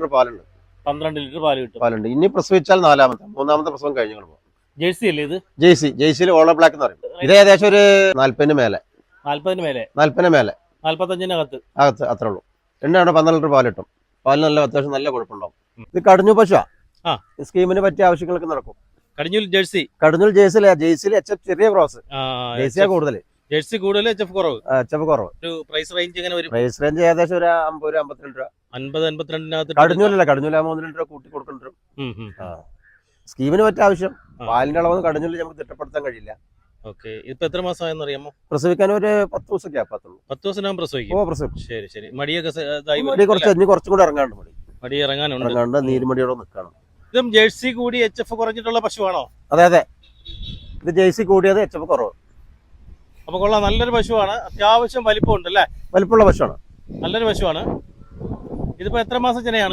Litre പാലുണ്ട്. 12 litre പാല് കിട്ടും. പാലുണ്ട്. ഇനി പ്രസവിച്ചാൽ മൂന്നാമത്തെ പ്രസവം കഴിഞ്ഞു പോകും. ജേഴ്സി അല്ലേ ഇത്? ജേഴ്സിയിൽ ഓളോ ബ്ലാക്ക് എന്ന് പറയും. ഇത് ഏകദേശം ഒരു 40 മേലെ. 40 മേലെ. 45 അകത്ത് അത്രേ ഉള്ളൂ. എണ്ണ 12 ലിറ്റർ പാല് കിട്ടും. പാലിന് നല്ല അത്യാവശ്യം നല്ല കുഴപ്പമുണ്ടാവും. ഇത് കടിഞ്ഞു പശുവാ. സ്കീമിന് പറ്റിയ ആവശ്യങ്ങൾക്ക് നടക്കും. കടിഞ്ഞൂൽ ജേഴ്സി. കടിഞ്ഞൂൽ ജേഴ്സിയിൽ HF ചെറിയ ക്രോസ്. ജേഴ്സിയാ കൂടുതൽ. ജേഴ്സി കൂടുതൽ, HF കുറവ്. ഒരു പ്രൈസ് റേഞ്ച് എങ്ങനെ വരും? പ്രൈസ് റേഞ്ച് ഏകദേശം ഒരു 50-52 രൂപ. 50-52 കടിഞ്ഞൂലല്ല, കടിഞ്ഞൂലാകുമ്പോൾ 1-2 രൂപ കൂട്ടി കൊടുക്കേണ്ടി. സ്കീമിന് പറ്റിയ ആവശ്യം. പാലിന്റെ അളവ് കടിഞ്ഞൂല് നമുക്ക് തിട്ടപ്പെടുത്താൻ കഴിയില്ല. ഓക്കെ. ഇപ്പൊ എത്ര മാസമായെന്ന് അറിയാമോ? പ്രസവിക്കാൻ ഒരു 10 ദിവസമൊക്കെ ആപ്പത്തുള്ളൂ. 10 ദിവസം പ്രസവിക്കും. ശരി. മടിയൊക്കെ കുറച്ചും കൂടെ ഇറങ്ങാണ്ട് മടി ഇറങ്ങാനുണ്ട്. നീരുമടിയോടെ നിൽക്കണം. ഇതും ജേഴ്സി കൂടി HF കുറഞ്ഞിട്ടുള്ള പശുവാണോ? അതെ. ഇത് ജേഴ്സി കൂടിയത് HF കുറവ്. അപ്പൊ കൊള്ളാം, നല്ലൊരു പശുവാണ്. അത്യാവശ്യം വലിപ്പമുണ്ട് അല്ലേ? വലിപ്പമുള്ള പശുവാണ്. നല്ലൊരു പശുവാണ്. ഇതിപ്പോ എത്ര മാസം ചെനയാണ്?